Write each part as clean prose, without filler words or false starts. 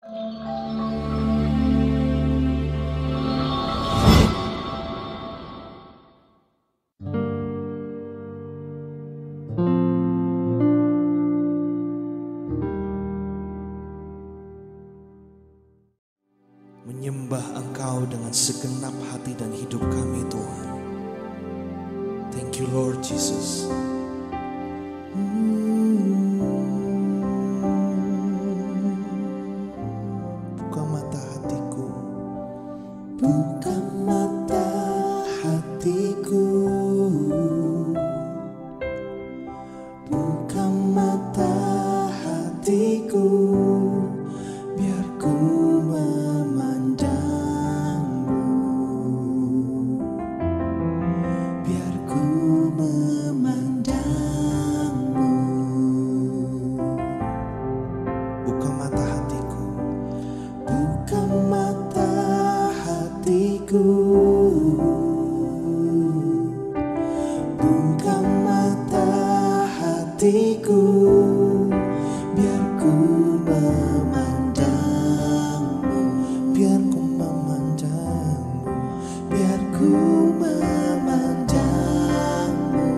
Menyembah Engkau dengan segenap hati dan hidup kami, Tuhan. Thank you, Lord Jesus. Buka mata hatiku, buka mata hatiku, buka mata hatiku, biar ku memandangmu, biar ku memandangmu. Buka mata hatiku, buka mata hatiku, buka mata hatiku, biar ku memandangmu, biar ku memandangmu, biar ku memandangmu.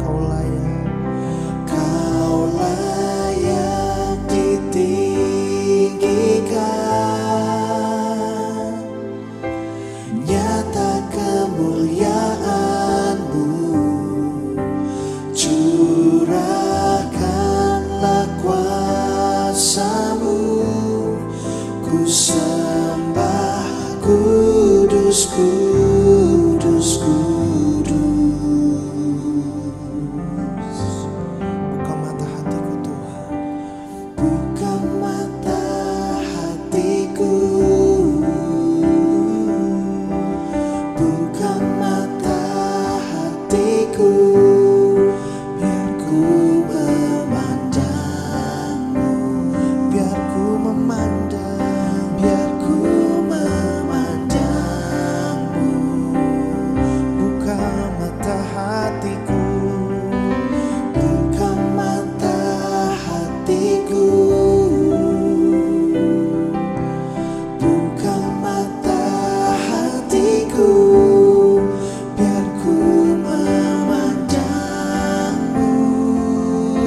Kau layak, kau layak ditinggikan, nyata kemuliaan-Mu, curahkanlah kuasa-Mu, ku sembah kudus, kudus, kudus. Buka mata hatiku, Tuhan, buka mata hatiku, buka mata hatiku, biar ku memandangmu, biar ku memandang, biar ku memandangmu. Buka mata hatiku, buka mata hatiku, buka mata hatiku, biar ku memandangmu,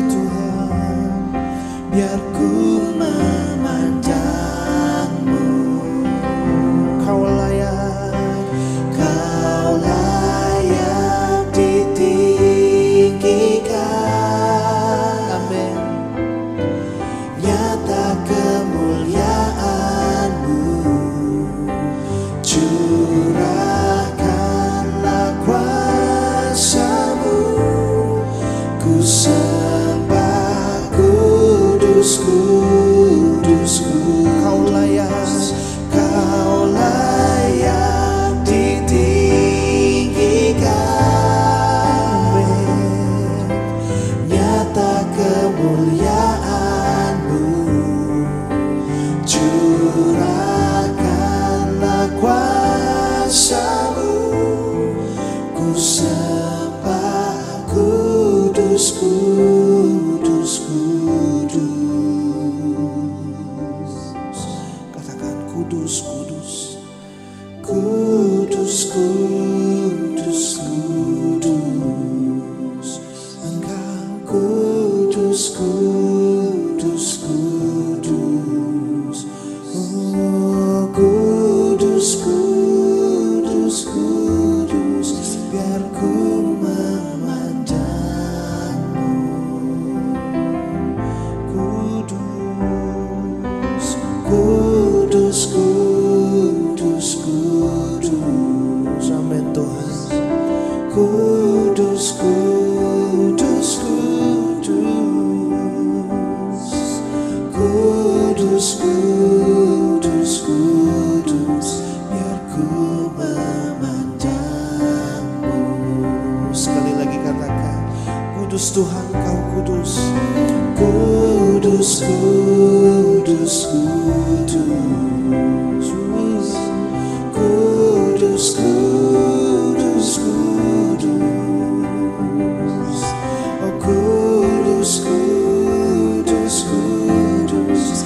Tuhan, biar ku memandangmu. Kau layak, kau layak ditinggikan. Amin. Nyata kemuliaan-Mu, curahkanlah kuasa-Mu, ku sembah kudus, kudus, kudus. Kau layak, kau layak ditinggikan. Nyata kemuliaan-Mu, curahkanlah kuasa-Mu, ku sembah kudus, kudus, kudus. Katakan kudus, kudus, kudus, kudus, kudus. Engkau kudus, kudus, kudus. Oh, kudus, kudus, kudus, biar ku memandangmu. Kudus, kudus, kudus, kudus. Amin, Tuhan. Kudus, kudus, kudus. Kudus, kudus, kudus, biar ku memandangmu. Sekali lagi katakan, kudus Tuhan, Kau kudus. Kudus, kudus, kudus. Kudus, kudus, kudus. Oh, kudus, kudus, kudus,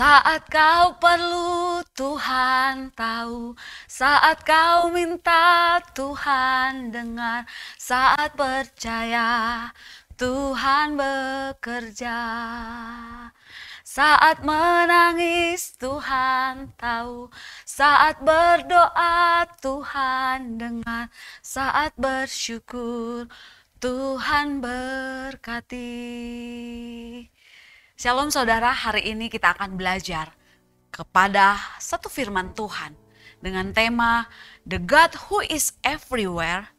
Saat kau perlu Tuhan tahu, saat kau minta Tuhan dengar, saat percaya Tuhan bekerja. Saat menangis Tuhan tahu, saat berdoa Tuhan dengar, saat bersyukur Tuhan berkati. Shalom saudara, hari ini kita akan belajar kepada satu firman Tuhan dengan tema The God who is everywhere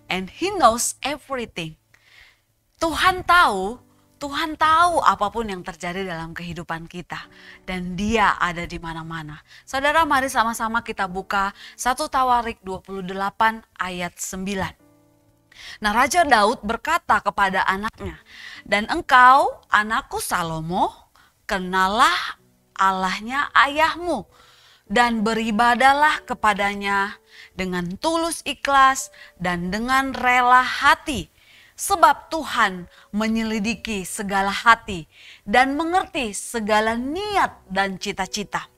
and He knows everything. Tuhan tahu apapun yang terjadi dalam kehidupan kita dan Dia ada di mana-mana. Saudara, mari sama-sama kita buka 1 Tawarik 28 ayat 9. Nah, Raja Daud berkata kepada anaknya, "Dan engkau, anakku Salomo, kenalah Allahnya ayahmu dan beribadalah kepadanya dengan tulus ikhlas dan dengan rela hati. Sebab Tuhan menyelidiki segala hati dan mengerti segala niat dan cita-cita.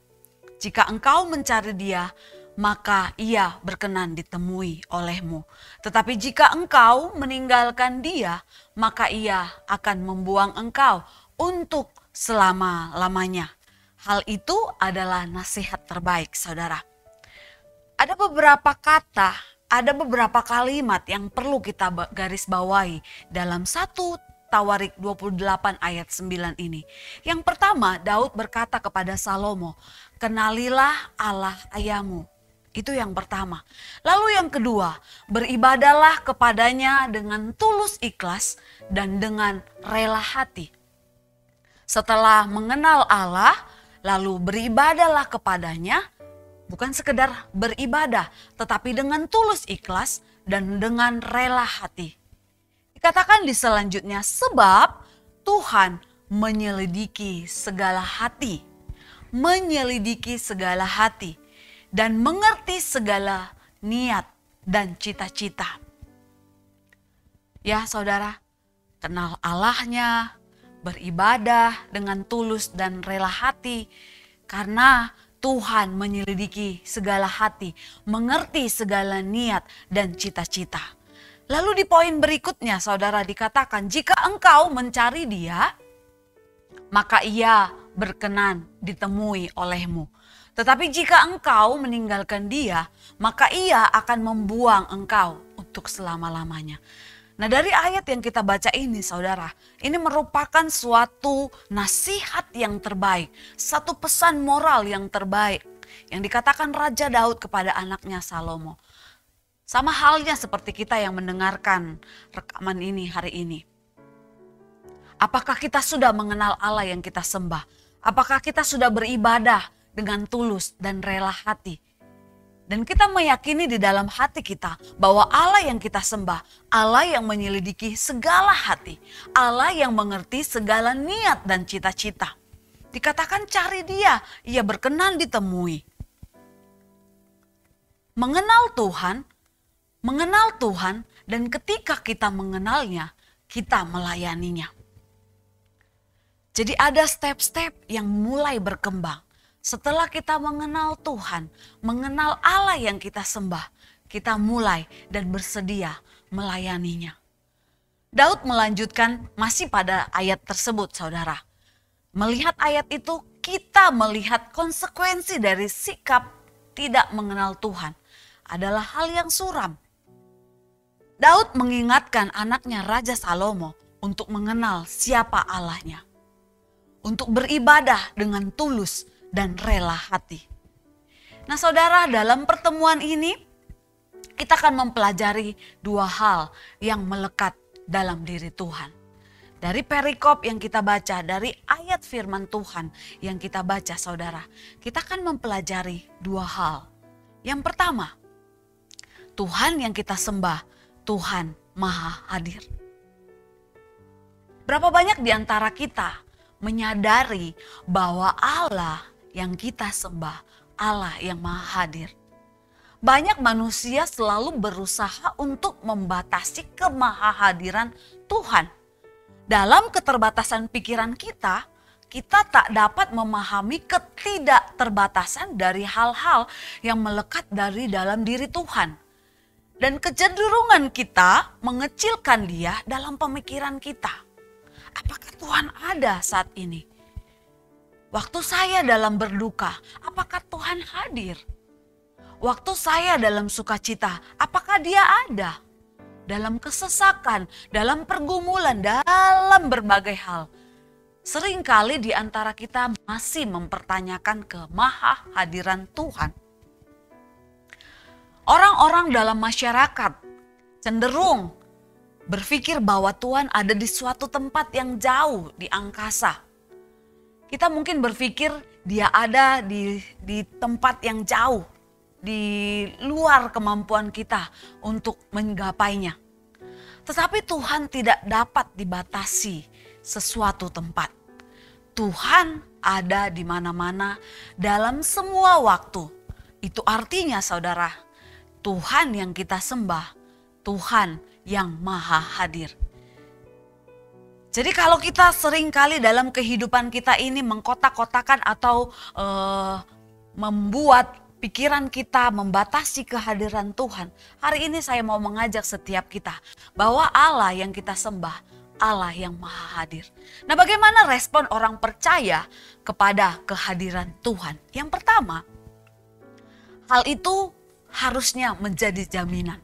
Jika engkau mencari Dia, maka Ia berkenan ditemui olehmu. Tetapi jika engkau meninggalkan Dia, maka Ia akan membuang engkau untuk selama-lamanya." Hal itu adalah nasihat terbaik, saudara. Ada beberapa kata, ada beberapa kalimat yang perlu kita garis bawahi dalam 1 Tawarik 28 ayat 9 ini. Yang pertama, Daud berkata kepada Salomo, "Kenalilah Allah ayahmu." Itu yang pertama. Lalu yang kedua, beribadalah kepadanya dengan tulus ikhlas dan dengan rela hati. Setelah mengenal Allah, lalu beribadalah kepadanya, bukan sekedar beribadah, tetapi dengan tulus ikhlas dan dengan rela hati. Dikatakan di selanjutnya, sebab Tuhan menyelidiki segala hati. Menyelidiki segala hati. Dan mengerti segala niat dan cita-cita. Ya saudara, kenal Allahnya, beribadah dengan tulus dan rela hati. Karena Tuhan menyelidiki segala hati, mengerti segala niat dan cita-cita. Lalu di poin berikutnya saudara dikatakan, jika engkau mencari Dia, maka Ia berkenan ditemui olehmu. Tetapi jika engkau meninggalkan Dia, maka Ia akan membuang engkau untuk selama-lamanya. Nah, dari ayat yang kita baca ini saudara, ini merupakan suatu nasihat yang terbaik, satu pesan moral yang terbaik yang dikatakan Raja Daud kepada anaknya Salomo. Sama halnya seperti kita yang mendengarkan rekaman ini hari ini. Apakah kita sudah mengenal Allah yang kita sembah? Apakah kita sudah beribadah dengan tulus dan rela hati? Dan kita meyakini di dalam hati kita bahwa Allah yang kita sembah, Allah yang menyelidiki segala hati, Allah yang mengerti segala niat dan cita-cita. Dikatakan cari Dia, Ia berkenan ditemui. Mengenal Tuhan dan ketika kita mengenalnya, kita melayaninya. Jadi ada step-step yang mulai berkembang. Setelah kita mengenal Tuhan, mengenal Allah yang kita sembah, kita mulai dan bersedia melayaninya. Daud melanjutkan masih pada ayat tersebut saudara. Melihat ayat itu kita melihat konsekuensi dari sikap tidak mengenal Tuhan adalah hal yang suram. Daud mengingatkan anaknya Raja Salomo untuk mengenal siapa Allahnya. Untuk beribadah dengan tulus dan rela hati. Nah saudara, dalam pertemuan ini kita akan mempelajari dua hal yang melekat dalam diri Tuhan. Dari perikop yang kita baca, dari ayat firman Tuhan yang kita baca saudara, kita akan mempelajari dua hal. Yang pertama, Tuhan yang kita sembah, Tuhan Maha Hadir. Berapa banyak di antara kita menyadari bahwa Allah yang kita sembah, Allah yang Maha Hadir. Banyak manusia selalu berusaha untuk membatasi kemahahadiran Tuhan. Dalam keterbatasan pikiran kita, kita tak dapat memahami ketidakterbatasan dari hal-hal yang melekat dari dalam diri Tuhan. Dan kecenderungan kita mengecilkan Dia dalam pemikiran kita. Apakah Tuhan ada saat ini? Waktu saya dalam berduka, apakah Tuhan hadir? Waktu saya dalam sukacita, apakah Dia ada? Dalam kesesakan, dalam pergumulan, dalam berbagai hal. Seringkali di antara kita masih mempertanyakan kemahahadiran Tuhan. Orang-orang dalam masyarakat cenderung berpikir bahwa Tuhan ada di suatu tempat yang jauh di angkasa. Kita mungkin berpikir Dia ada di tempat yang jauh, di luar kemampuan kita untuk menggapainya. Tetapi Tuhan tidak dapat dibatasi sesuatu tempat. Tuhan ada di mana-mana dalam semua waktu. Itu artinya saudara, Tuhan yang kita sembah, Tuhan yang maha hadir. Jadi kalau kita seringkali dalam kehidupan kita ini mengkotak-kotakan atau membuat pikiran kita membatasi kehadiran Tuhan. Hari ini saya mau mengajak setiap kita bahwa Allah yang kita sembah, Allah yang maha hadir. Nah, bagaimana respon orang percaya kepada kehadiran Tuhan? Yang pertama, hal itu harusnya menjadi jaminan.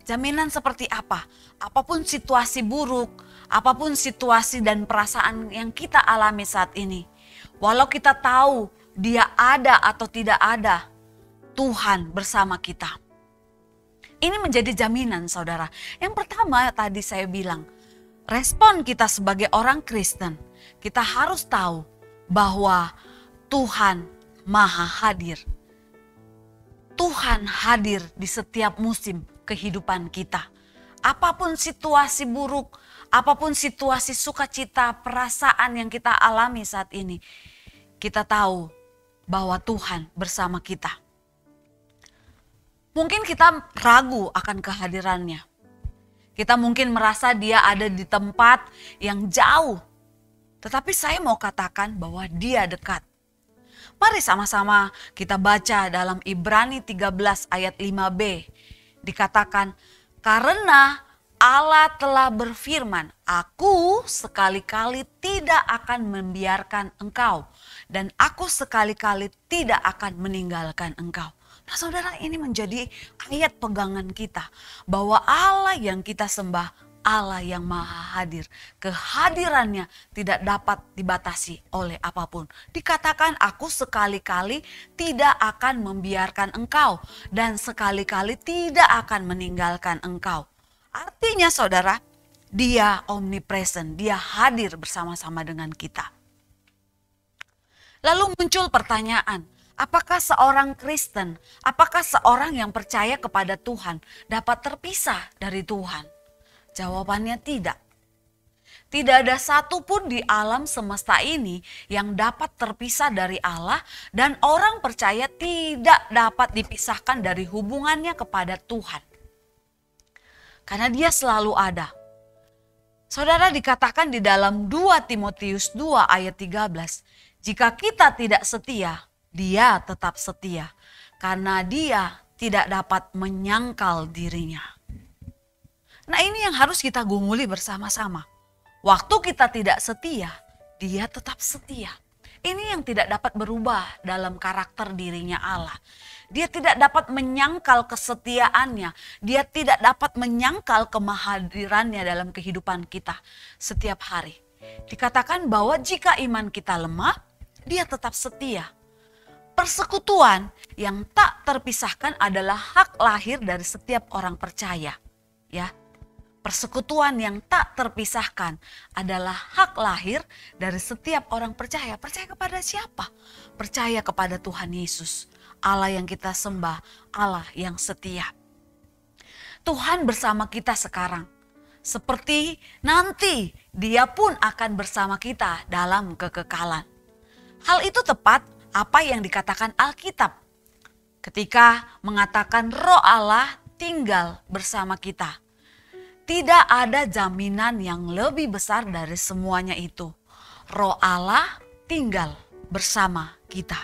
Jaminan seperti apa? Apapun situasi buruk, apapun situasi dan perasaan yang kita alami saat ini. Walau kita tahu Dia ada atau tidak ada, Tuhan bersama kita. Ini menjadi jaminan saudara. Yang pertama tadi saya bilang, respon kita sebagai orang Kristen, kita harus tahu bahwa Tuhan maha hadir. Tuhan hadir di setiap musim kehidupan kita. Apapun situasi buruk, apapun situasi sukacita, perasaan yang kita alami saat ini, kita tahu bahwa Tuhan bersama kita. Mungkin kita ragu akan kehadirannya. Kita mungkin merasa Dia ada di tempat yang jauh. Tetapi saya mau katakan bahwa Dia dekat. Mari sama-sama kita baca dalam Ibrani 13 ayat 5b. Dikatakan, karena Allah telah berfirman, aku sekali-kali tidak akan membiarkan engkau. Dan aku sekali-kali tidak akan meninggalkan engkau. Nah saudara, ini menjadi ayat pegangan kita. Bahwa Allah yang kita sembah, Allah yang maha hadir. Kehadirannya tidak dapat dibatasi oleh apapun. Dikatakan aku sekali-kali tidak akan membiarkan engkau. Dan sekali-kali tidak akan meninggalkan engkau. Artinya saudara, Dia omnipresent. Dia hadir bersama-sama dengan kita. Lalu muncul pertanyaan, apakah seorang Kristen, apakah seorang yang percaya kepada Tuhan dapat terpisah dari Tuhan? Jawabannya tidak. Tidak ada satupun di alam semesta ini yang dapat terpisah dari Allah dan orang percaya tidak dapat dipisahkan dari hubungannya kepada Tuhan. Karena Dia selalu ada. Saudara, dikatakan di dalam 2 Timotius 2 ayat 13, jika kita tidak setia, Dia tetap setia karena Dia tidak dapat menyangkal dirinya. Nah, ini yang harus kita gumuli bersama-sama. Waktu kita tidak setia, Dia tetap setia. Ini yang tidak dapat berubah dalam karakter dirinya Allah. Dia tidak dapat menyangkal kesetiaannya. Dia tidak dapat menyangkal kemahadirannya dalam kehidupan kita setiap hari. Dikatakan bahwa jika iman kita lemah, Dia tetap setia. Persekutuan yang tak terpisahkan adalah hak lahir dari setiap orang percaya. Ya, persekutuan yang tak terpisahkan adalah hak lahir dari setiap orang percaya. Percaya kepada siapa? Percaya kepada Tuhan Yesus. Allah yang kita sembah, Allah yang setia. Tuhan bersama kita sekarang. Seperti nanti Dia pun akan bersama kita dalam kekekalan. Hal itu tepat apa yang dikatakan Alkitab. Ketika mengatakan Roh Allah tinggal bersama kita. Tidak ada jaminan yang lebih besar dari semuanya itu. Roh Allah tinggal bersama kita.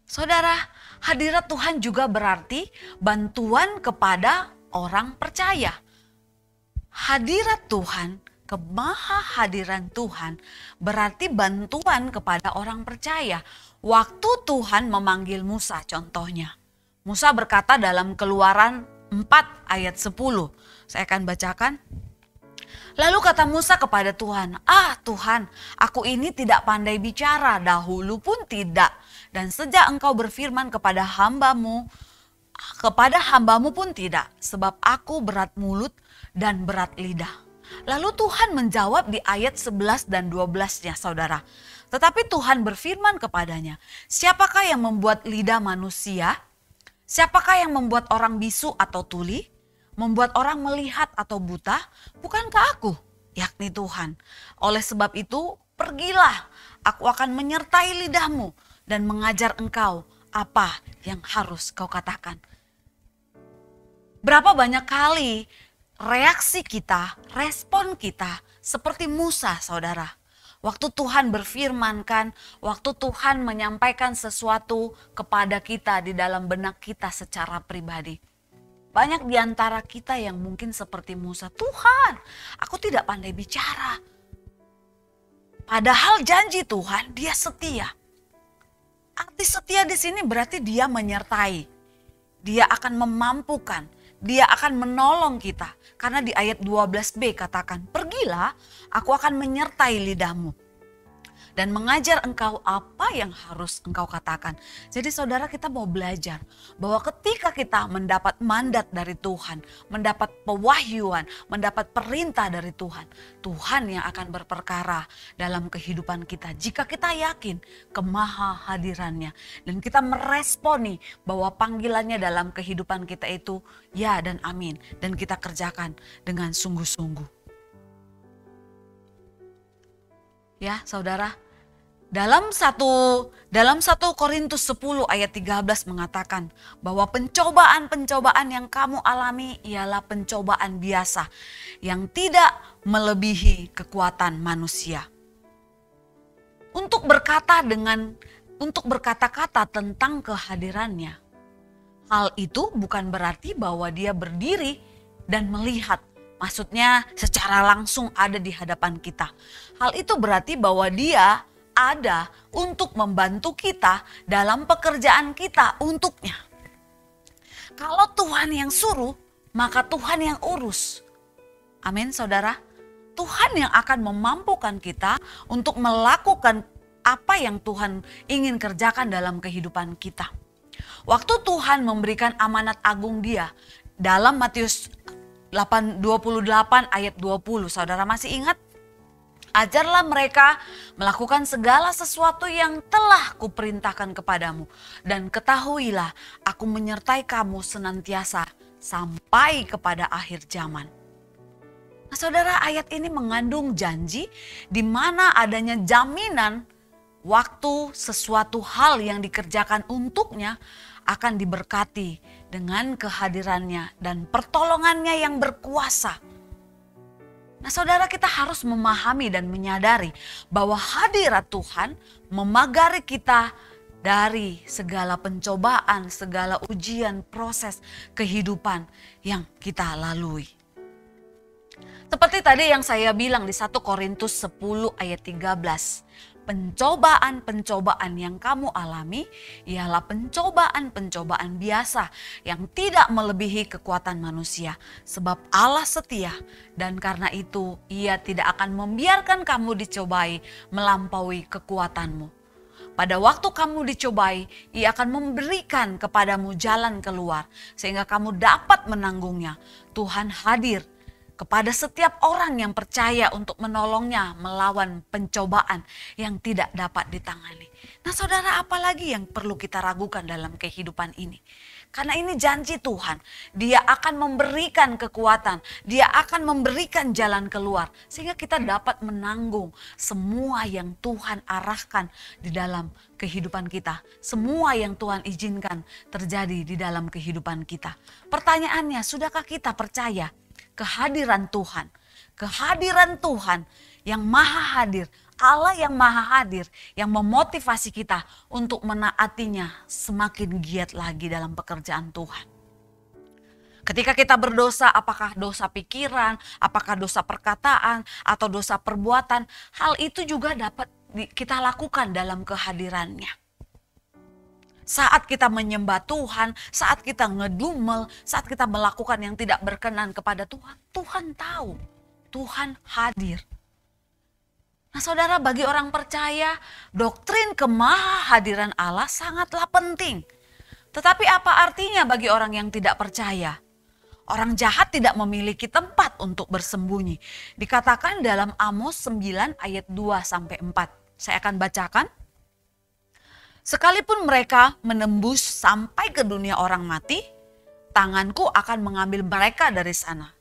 Saudara, hadirat Tuhan juga berarti bantuan kepada orang percaya. Hadirat Tuhan, kemahahadiran Tuhan berarti bantuan kepada orang percaya. Waktu Tuhan memanggil Musa contohnya. Musa berkata dalam Keluaran 4 ayat 10. Saya akan bacakan. Lalu kata Musa kepada Tuhan, Tuhan, aku ini tidak pandai bicara, dahulu pun tidak. Dan sejak engkau berfirman kepada hambamu pun tidak. Sebab aku berat mulut dan berat lidah. Lalu Tuhan menjawab di ayat 11 dan 12-nya saudara. Tetapi Tuhan berfirman kepadanya, siapakah yang membuat lidah manusia? Siapakah yang membuat orang bisu atau tuli? Membuat orang melihat atau buta? Bukankah aku? Yakni Tuhan. Oleh sebab itu pergilah, aku akan menyertai lidahmu dan mengajar engkau apa yang harus kau katakan. Berapa banyak kali reaksi kita, respon kita seperti Musa saudara. Waktu Tuhan berfirmankan, waktu Tuhan menyampaikan sesuatu kepada kita di dalam benak kita secara pribadi. Banyak di antara kita yang mungkin seperti Musa, Tuhan, aku tidak pandai bicara. Padahal janji Tuhan, dia setia. Arti setia di sini berarti dia menyertai. Dia akan memampukan, dia akan menolong kita. Karena di ayat 12b katakan, pergilah, aku akan menyertai lidahmu dan mengajar engkau apa yang harus engkau katakan. Jadi saudara, kita mau belajar bahwa ketika kita mendapat mandat dari Tuhan, mendapat pewahyuan, mendapat perintah dari Tuhan, Tuhan yang akan berperkara dalam kehidupan kita. Jika kita yakin kemahahadirannya dan kita meresponi bahwa panggilannya dalam kehidupan kita itu ya dan amin, dan kita kerjakan dengan sungguh-sungguh. Ya saudara, dalam 1 Korintus 10 ayat 13 mengatakan bahwa pencobaan-pencobaan yang kamu alami ialah pencobaan biasa yang tidak melebihi kekuatan manusia. Untuk berkata-kata tentang kehadirannya, hal itu bukan berarti bahwa dia berdiri dan melihat. Maksudnya secara langsung ada di hadapan kita. Hal itu berarti bahwa dia ada untuk membantu kita dalam pekerjaan kita untuknya. Kalau Tuhan yang suruh, maka Tuhan yang urus. Amin saudara. Tuhan yang akan memampukan kita untuk melakukan apa yang Tuhan ingin kerjakan dalam kehidupan kita. Waktu Tuhan memberikan amanat agung dia dalam Matius 28 ayat 20, saudara masih ingat? Ajarlah mereka melakukan segala sesuatu yang telah kuperintahkan kepadamu. Dan ketahuilah aku menyertai kamu senantiasa sampai kepada akhir zaman. Nah saudara, ayat ini mengandung janji di mana adanya jaminan waktu sesuatu hal yang dikerjakan untuknya akan diberkati dengan kehadirannya dan pertolongannya yang berkuasa. Nah saudara, kita harus memahami dan menyadari bahwa hadirat Tuhan memagari kita dari segala pencobaan, segala ujian, proses kehidupan yang kita lalui. Seperti tadi yang saya bilang di 1 Korintus 10 ayat 13. Pencobaan-pencobaan yang kamu alami ialah pencobaan-pencobaan biasa yang tidak melebihi kekuatan manusia. Sebab Allah setia dan karena itu Ia tidak akan membiarkan kamu dicobai melampaui kekuatanmu. Pada waktu kamu dicobai, Ia akan memberikan kepadamu jalan keluar sehingga kamu dapat menanggungnya. Tuhan hadir kepada setiap orang yang percaya untuk menolongnya melawan pencobaan yang tidak dapat ditangani. Nah saudara, apalagi yang perlu kita ragukan dalam kehidupan ini? Karena ini janji Tuhan, Dia akan memberikan kekuatan, Dia akan memberikan jalan keluar. Sehingga kita dapat menanggung semua yang Tuhan arahkan di dalam kehidupan kita. Semua yang Tuhan izinkan terjadi di dalam kehidupan kita. Pertanyaannya, sudahkah kita percaya kehadiran Tuhan yang maha hadir, Allah yang maha hadir, yang memotivasi kita untuk menaatinya semakin giat lagi dalam pekerjaan Tuhan. Ketika kita berdosa, apakah dosa pikiran, apakah dosa perkataan, atau dosa perbuatan, hal itu juga dapat kita lakukan dalam kehadirannya. Saat kita menyembah Tuhan, saat kita ngedumel, saat kita melakukan yang tidak berkenan kepada Tuhan, Tuhan tahu, Tuhan hadir. Nah saudara, bagi orang percaya, doktrin kemahahadiran Allah sangatlah penting. Tetapi apa artinya bagi orang yang tidak percaya? Orang jahat tidak memiliki tempat untuk bersembunyi. Dikatakan dalam Amos 9 ayat 2-4. Saya akan bacakan. Sekalipun mereka menembus sampai ke dunia orang mati, tanganku akan mengambil mereka dari sana.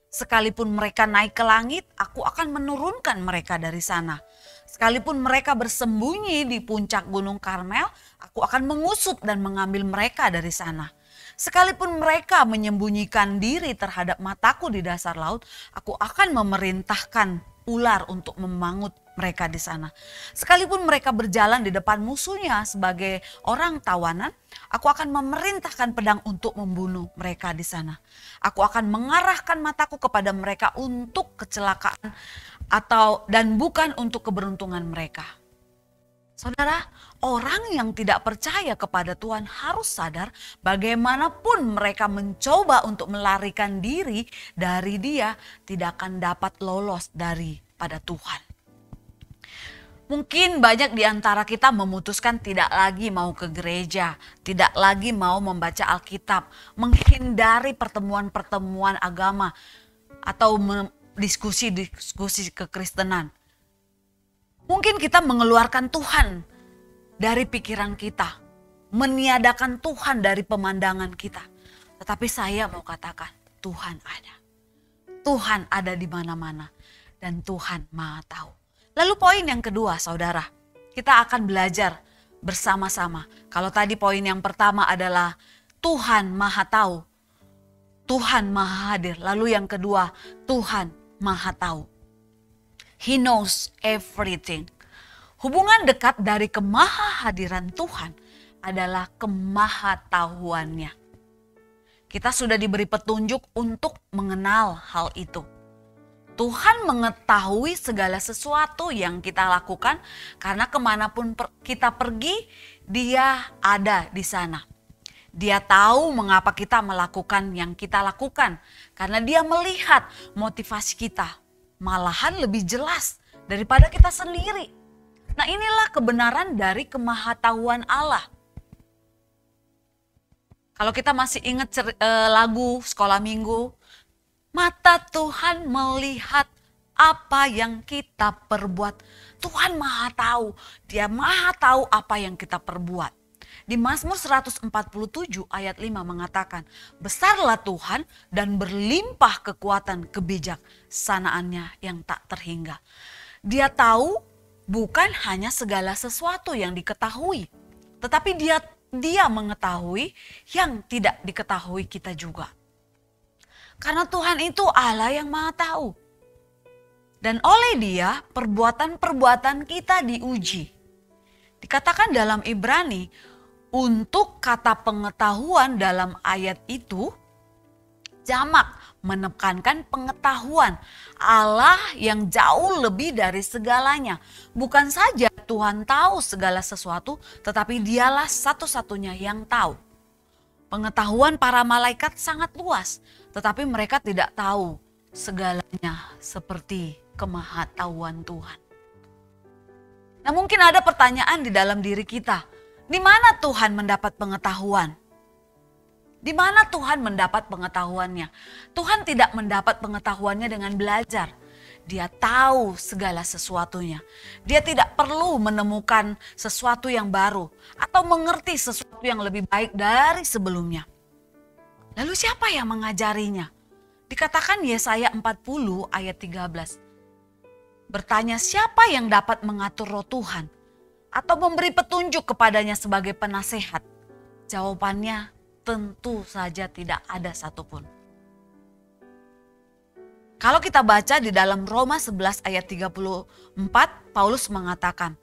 Sekalipun mereka naik ke langit, aku akan menurunkan mereka dari sana. Sekalipun mereka bersembunyi di puncak gunung Karmel, aku akan mengusut dan mengambil mereka dari sana. Sekalipun mereka menyembunyikan diri terhadap mataku di dasar laut, aku akan memerintahkan ular untuk memangut mereka di sana. Sekalipun mereka berjalan di depan musuhnya sebagai orang tawanan, aku akan memerintahkan pedang untuk membunuh mereka di sana. Aku akan mengarahkan mataku kepada mereka untuk kecelakaan dan bukan untuk keberuntungan mereka. Saudara, orang yang tidak percaya kepada Tuhan harus sadar bagaimanapun mereka mencoba untuk melarikan diri dari Dia, tidak akan dapat lolos daripada Tuhan. Mungkin banyak di antara kita memutuskan tidak lagi mau ke gereja, tidak lagi mau membaca Alkitab, menghindari pertemuan-pertemuan agama atau diskusi-diskusi kekristenan. Mungkin kita mengeluarkan Tuhan dari pikiran kita, meniadakan Tuhan dari pemandangan kita. Tetapi saya mau katakan, Tuhan ada. Tuhan ada di mana-mana dan Tuhan Maha Tahu. Lalu poin yang kedua, saudara, kita akan belajar bersama-sama. Kalau tadi poin yang pertama adalah Tuhan Maha Tahu, Tuhan Maha Hadir. Lalu yang kedua, Tuhan Maha Tahu. He knows everything. Hubungan dekat dari kemahahadiran Tuhan adalah kemahatahuannya. Kita sudah diberi petunjuk untuk mengenal hal itu. Tuhan mengetahui segala sesuatu yang kita lakukan karena kemanapun kita pergi, Dia ada di sana. Dia tahu mengapa kita melakukan yang kita lakukan karena Dia melihat motivasi kita. Malahan lebih jelas daripada kita sendiri. Nah inilah kebenaran dari kemahatahuan Allah. Kalau kita masih ingat lagu sekolah minggu, mata Tuhan melihat apa yang kita perbuat. Tuhan Maha Tahu, Dia Maha Tahu apa yang kita perbuat. Di Mazmur 147 ayat 5 mengatakan, besarlah Tuhan dan berlimpah kekuatan kebijaksanaannya yang tak terhingga. Dia tahu bukan hanya segala sesuatu yang diketahui, tetapi dia mengetahui yang tidak diketahui kita juga. Karena Tuhan itu Allah yang Maha Tahu. Dan oleh Dia perbuatan-perbuatan kita diuji. Dikatakan dalam Ibrani, untuk kata pengetahuan dalam ayat itu, jamak menekankan pengetahuan Allah yang jauh lebih dari segalanya. Bukan saja Tuhan tahu segala sesuatu, tetapi Dialah satu-satunya yang tahu. Pengetahuan para malaikat sangat luas, tetapi mereka tidak tahu segalanya seperti kemahatahuan Tuhan. Nah mungkin ada pertanyaan di dalam diri kita. Di mana Tuhan mendapat pengetahuan? Di mana Tuhan mendapat pengetahuannya? Tuhan tidak mendapat pengetahuannya dengan belajar. Dia tahu segala sesuatunya. Dia tidak perlu menemukan sesuatu yang baru atau mengerti sesuatu yang lebih baik dari sebelumnya. Lalu siapa yang mengajarinya? Dikatakan Yesaya 40 ayat 13. Bertanya siapa yang dapat mengatur roh Tuhan? Atau memberi petunjuk kepadanya sebagai penasehat? Jawabannya tentu saja tidak ada satupun. Kalau kita baca di dalam Roma 11 ayat 34, Paulus mengatakan,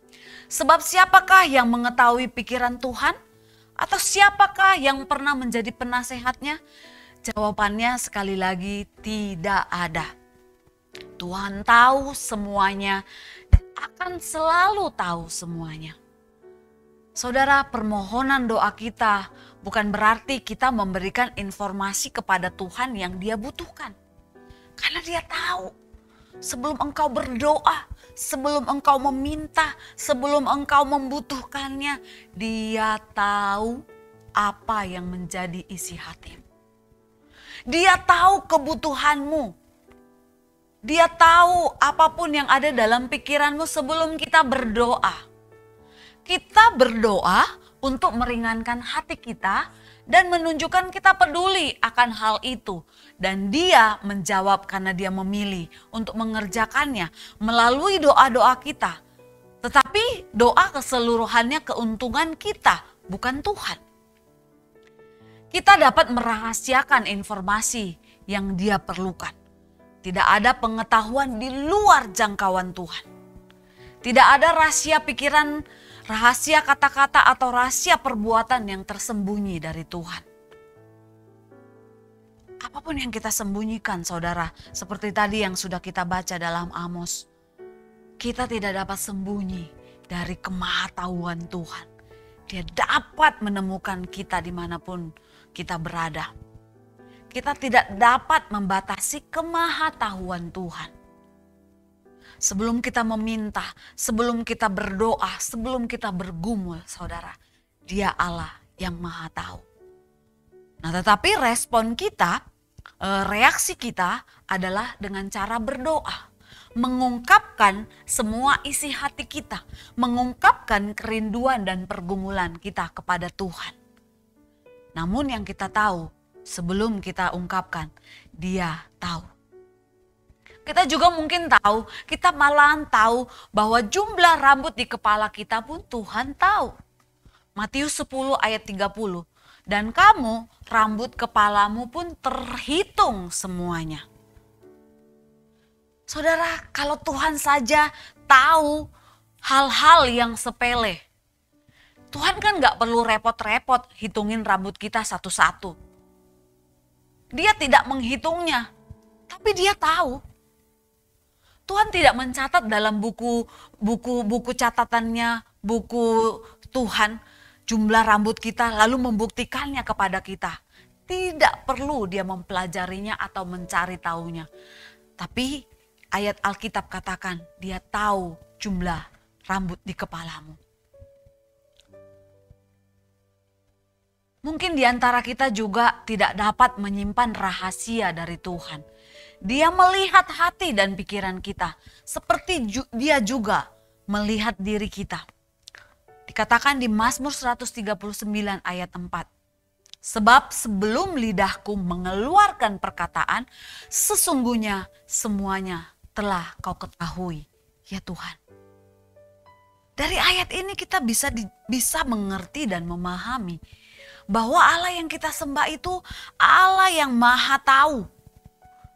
sebab siapakah yang mengetahui pikiran Tuhan? Atau siapakah yang pernah menjadi penasehatnya? Jawabannya sekali lagi tidak ada. Tuhan tahu semuanya dan akan selalu tahu semuanya. Saudara, permohonan doa kita bukan berarti kita memberikan informasi kepada Tuhan yang Dia butuhkan. Karena Dia tahu sebelum engkau berdoa, sebelum engkau meminta, sebelum engkau membutuhkannya, Dia tahu apa yang menjadi isi hatimu. Dia tahu kebutuhanmu. Dia tahu apapun yang ada dalam pikiranmu sebelum kita berdoa. Kita berdoa untuk meringankan hati kita dan menunjukkan kita peduli akan hal itu. Dan Dia menjawab karena Dia memilih untuk mengerjakannya melalui doa-doa kita. Tetapi doa keseluruhannya keuntungan kita, bukan Tuhan. Kita dapat merahasiakan informasi yang Dia perlukan. Tidak ada pengetahuan di luar jangkauan Tuhan. Tidak ada rahasia pikiran, rahasia kata-kata atau rahasia perbuatan yang tersembunyi dari Tuhan. Apapun yang kita sembunyikan, saudara, seperti tadi yang sudah kita baca dalam Amos, kita tidak dapat sembunyi dari kemahatauan Tuhan. Dia dapat menemukan kita dimanapun kita berada. Kita tidak dapat membatasi kemahatauan Tuhan. Sebelum kita meminta, sebelum kita berdoa, sebelum kita bergumul, saudara, Dia Allah yang Maha Tahu. Nah, tetapi respon kita, reaksi kita adalah dengan cara berdoa. Mengungkapkan semua isi hati kita. Mengungkapkan kerinduan dan pergumulan kita kepada Tuhan. Namun yang kita tahu, sebelum kita ungkapkan, Dia tahu. Kita juga mungkin tahu, kita malahan tahu bahwa jumlah rambut di kepala kita pun Tuhan tahu. Matius 10 ayat 30. Dan kamu, rambut kepalamu pun terhitung semuanya. Saudara, kalau Tuhan saja tahu hal-hal yang sepele, Tuhan kan gak perlu repot-repot hitungin rambut kita satu-satu. Dia tidak menghitungnya, tapi Dia tahu. Tuhan tidak mencatat dalam buku catatannya, buku Tuhan, jumlah rambut kita lalu membuktikannya kepada kita. Tidak perlu Dia mempelajarinya atau mencari tahunya. Tapi ayat Alkitab katakan Dia tahu jumlah rambut di kepalamu. Mungkin di antara kita juga tidak dapat menyimpan rahasia dari Tuhan. Dia melihat hati dan pikiran kita seperti Dia juga melihat diri kita. Dikatakan di Mazmur 139 ayat 4. Sebab sebelum lidahku mengeluarkan perkataan, sesungguhnya semuanya telah Kau ketahui, ya Tuhan. Dari ayat ini kita bisa mengerti dan memahami bahwa Allah yang kita sembah itu Allah yang Maha Tahu.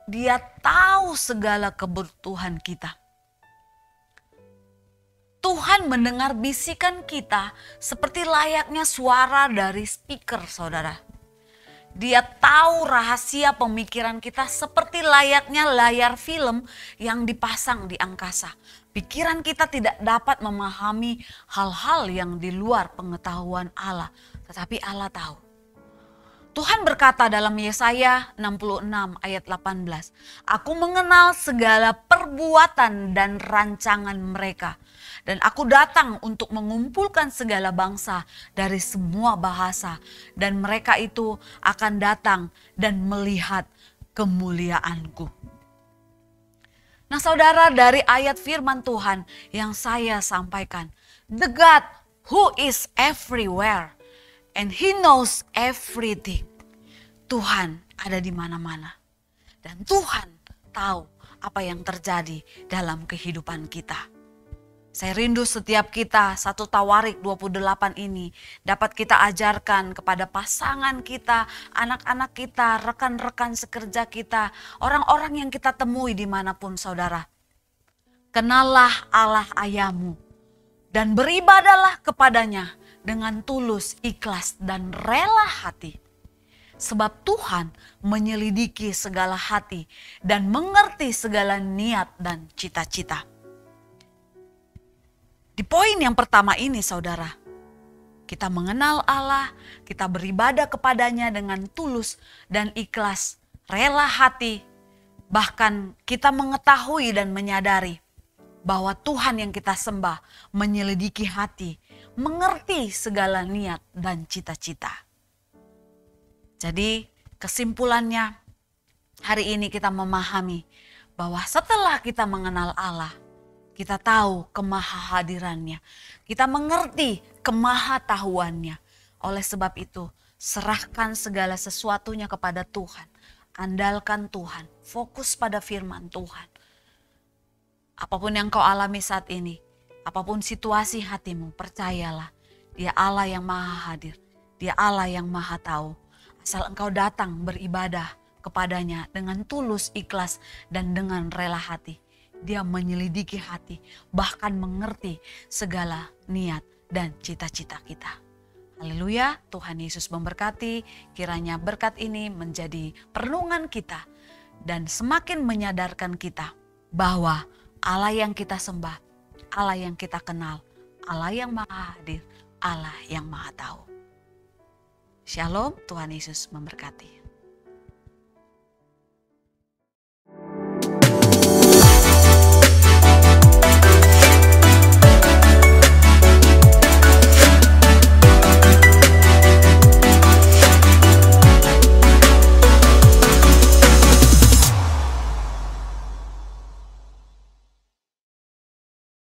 Dia tahu segala kebutuhan kita. Tuhan mendengar bisikan kita seperti layaknya suara dari speaker, saudara. Dia tahu rahasia pemikiran kita seperti layaknya layar film yang dipasang di angkasa. Pikiran kita tidak dapat memahami hal-hal yang di luar pengetahuan Allah, tetapi Allah tahu. Tuhan berkata dalam Yesaya 66 ayat 18, Aku mengenal segala perbuatan dan rancangan mereka. Dan aku datang untuk mengumpulkan segala bangsa dari semua bahasa. Dan mereka itu akan datang dan melihat kemuliaanku. Nah saudara, dari ayat firman Tuhan yang saya sampaikan, the God who is everywhere and He knows everything. Tuhan ada di mana-mana. Dan Tuhan tahu apa yang terjadi dalam kehidupan kita. Saya rindu setiap kita 1 Tawarik 28 ini dapat kita ajarkan kepada pasangan kita, anak-anak kita, rekan-rekan sekerja kita, orang-orang yang kita temui dimanapun saudara. Kenallah Allah ayahmu dan beribadalah kepadanya dengan tulus, ikhlas, dan rela hati. Sebab Tuhan menyelidiki segala hati dan mengerti segala niat dan cita-cita. Di poin yang pertama ini saudara, kita mengenal Allah, kita beribadah kepadanya dengan tulus dan ikhlas, rela hati. Bahkan kita mengetahui dan menyadari bahwa Tuhan yang kita sembah menyelidiki hati, mengerti segala niat dan cita-cita. Jadi kesimpulannya, hari ini kita memahami bahwa setelah kita mengenal Allah, kita tahu kemahahadirannya, kita mengerti kemahatahuannya. Oleh sebab itu, serahkan segala sesuatunya kepada Tuhan. Andalkan Tuhan, fokus pada firman Tuhan. Apapun yang kau alami saat ini, apapun situasi hatimu, percayalah, Dia Allah yang maha hadir, Dia Allah yang maha tahu. Asal engkau datang beribadah kepadanya dengan tulus, ikhlas, dan dengan rela hati. Dia menyelidiki hati, bahkan mengerti segala niat dan cita-cita kita. Haleluya, Tuhan Yesus memberkati. Kiranya berkat ini menjadi perenungan kita dan semakin menyadarkan kita bahwa Allah yang kita sembah, Allah yang kita kenal, Allah yang maha hadir, Allah yang maha tahu. Shalom, Tuhan Yesus memberkati.